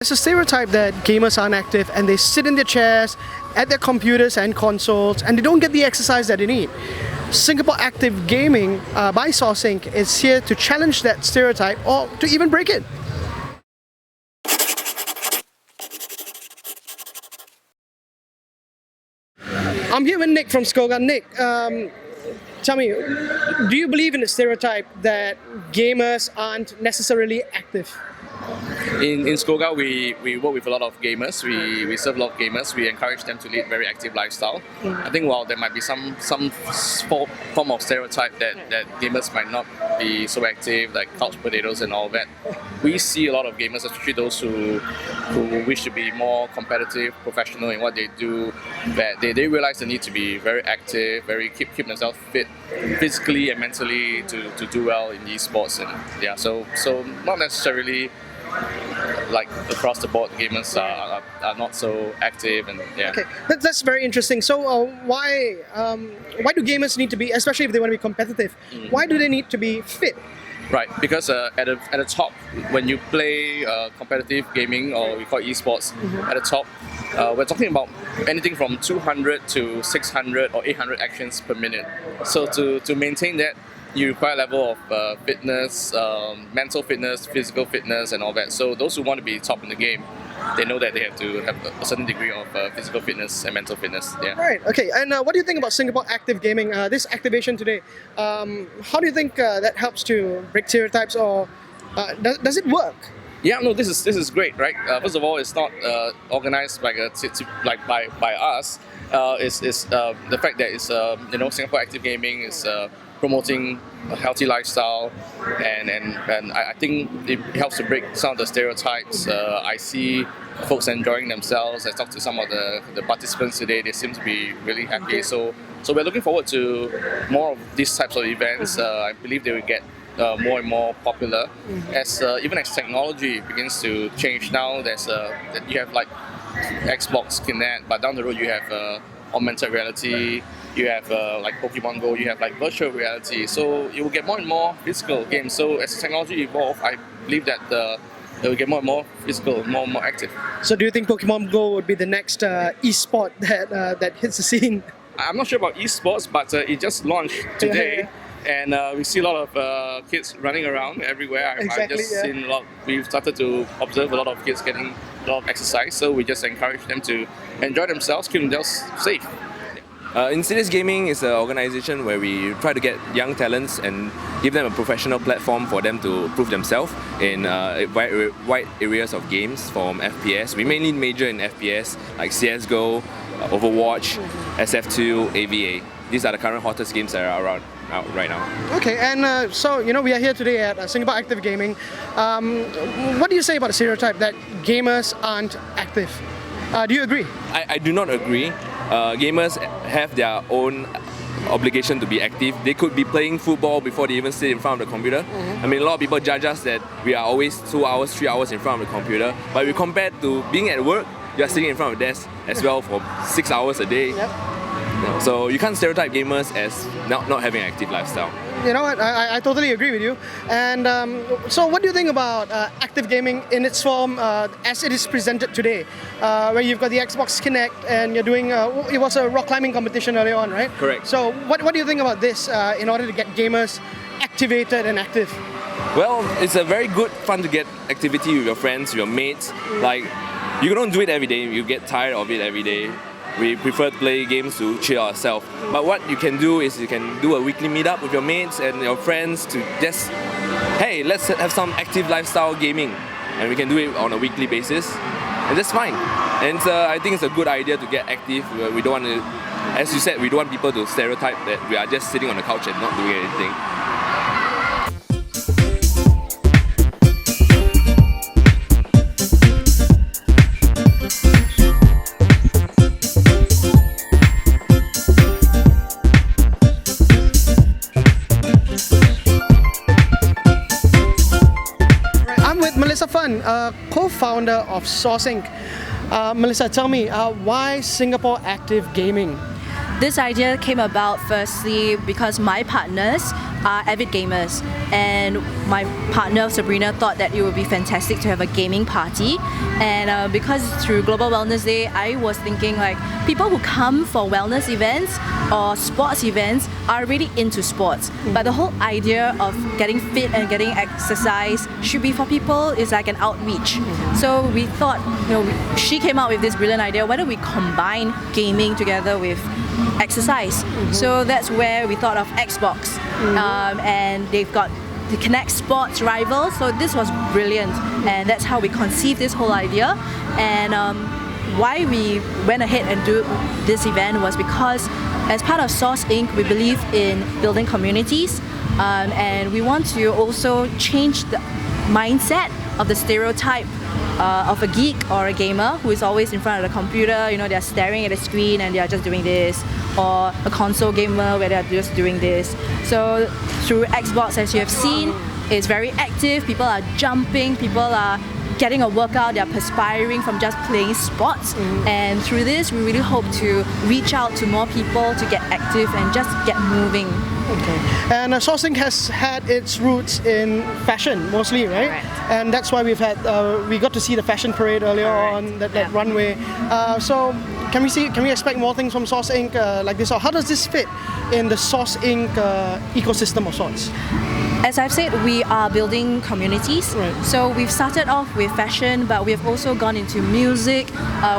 It's a stereotype that gamers aren't active and they sit in their chairs at their computers and consoles and they don't get the exercise that they need. Singapore Active Gaming by SAUCEink is here to challenge that stereotype or to even break it. I'm here with Nick from SCOGA. Nick, tell me, do you believe in the stereotype that gamers aren't necessarily active? In SCOGA, we work with a lot of gamers. We serve a lot of gamers. We encourage them to lead a very active lifestyle. I think while there might be some form of stereotype that gamers might not be so active, like couch potatoes and all that, we see a lot of gamers, especially those who wish to be more competitive, professional in what they do, that they realize the need to be very active, keep themselves fit, physically and mentally to do well in esports. And yeah, so not necessarily like across the board gamers are not so active, and yeah. Okay, that's very interesting. So why do gamers need to be, especially if they want to be competitive, why do they need to be fit? Right, because at the top, when you play competitive gaming, or we call it esports, at the top, we're talking about anything from 200 to 600 or 800 actions per minute. So to maintain that, you require a level of fitness, mental fitness, physical fitness, and all that. So those who want to be top in the game, they know that they have to have a certain degree of physical fitness and mental fitness. Yeah. Right. Okay. And what do you think about Singapore Active Gaming? This activation today, how do you think that helps to break stereotypes, or does it work? Yeah, no, this is great, right? First of all, it's not organized by us. It's the fact that it's Singapore Active Gaming is promoting a healthy lifestyle, and I think it helps to break some of the stereotypes. I see folks enjoying themselves. I talked to some of the participants today. They seem to be really happy. So we're looking forward to more of these types of events. I believe they will get more and more popular as even as technology begins to change. Now you have like Xbox Kinect, but down the road you have augmented reality, you have like Pokemon Go, you have like virtual reality. So you will get more and more physical games. So as the technology evolves, I believe that they will get more and more physical, more and more active. So do you think Pokemon Go would be the next e-sport that hits the scene? I'm not sure about esports, but it just launched today. And we see a lot of kids running around everywhere. I've just seen a lot. We've started to observe a lot of kids getting a lot of exercise, so we just encourage them to enjoy themselves, keep themselves safe. Insidious Gaming is an organization where we try to get young talents and give them a professional platform for them to prove themselves in wide areas of games from FPS. We mainly major in FPS like CSGO, Overwatch, SF2, AVA. These are the current hottest games that are out right now. Okay, and so we are here today at Singapore Active Gaming. What do you say about the stereotype that gamers aren't active? Do you agree? I do not agree. Gamers have their own obligation to be active. They could be playing football before they even sit in front of the computer. I mean, a lot of people judge us that we are always 2 hours, 3 hours in front of the computer. But we compare to being at work, you are sitting in front of a desk as well for 6 hours a day. Yep. So you can't stereotype gamers as not having an active lifestyle. You know what, I totally agree with you. And so what do you think about active gaming in its form as it is presented today? Where you've got the Xbox Kinect and you're doing, it was a rock climbing competition earlier on, right? Correct. So what do you think about this in order to get gamers activated and active? Well, it's a very good fun to get activity with your friends, your mates. Like, you don't do it every day, you get tired of it every day. We prefer to play games to cheer ourselves. But what you can do is you can do a weekly meetup with your mates and your friends to just, hey, let's have some active lifestyle gaming. And we can do it on a weekly basis. And that's fine. And I think it's a good idea to get active. We don't want to, as you said, we don't want people to stereotype that we are just sitting on the couch and not doing anything. Fann, co-founder of SAUCEink. Melissa, tell me, why Singapore Active Gaming? This idea came about firstly because my partners are avid gamers, and my partner Sabrina thought that it would be fantastic to have a gaming party. And because through Global Wellness Day, I was thinking like people who come for wellness events or sports events are really into sports, but the whole idea of getting fit and getting exercise should be for people is like an outreach. So we thought, she came up with this brilliant idea, why don't we combine gaming together with exercise? So that's where we thought of Xbox, and they've got the Connect Sports Rivals, so this was brilliant, and that's how we conceived this whole idea. And why we went ahead and do this event was because as part of SAUCEink, we believe in building communities, and we want to also change the mindset of the stereotype of a geek or a gamer who is always in front of the computer, they're staring at the screen and they're just doing this, or a console gamer where they're just doing this. So through Xbox, as you have seen, it's very active, people are jumping, people are getting a workout, they're perspiring from just playing sports. And through this, we really hope to reach out to more people to get active and just get moving. Okay. And SAUCEink has had its roots in fashion mostly, right? Correct. And that's why we got to see the fashion parade earlier on that runway. So can we expect more things from SAUCEink like this, or how does this fit in the SAUCEink ecosystem of sorts? As I've said, we are building communities. Right. So we've started off with fashion, but we've also gone into music.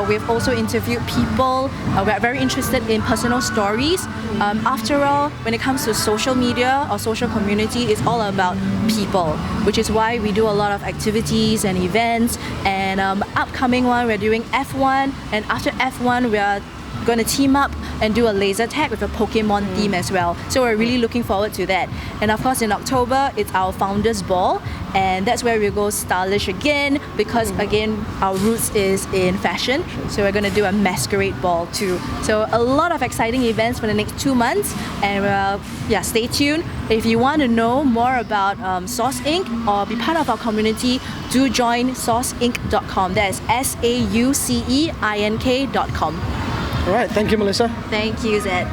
We've also interviewed people. We're very interested in personal stories. After all, when it comes to social media or social community, it's all about people, which is why we do a lot of activities and events. And upcoming one, we're doing F1, and after F1, we are going to team up and do a laser tag with a Pokemon theme as well. So we're really looking forward to that. And of course in October, it's our Founders Ball, and that's where we go stylish again, because again, our roots is in fashion. So we're going to do a masquerade ball too. So a lot of exciting events for the next 2 months, and stay tuned. If you want to know more about SAUCEink or be part of our community, do join SAUCEink.com. That is SAUCEink.com. All right, thank you, Melissa. Thank you, Zed.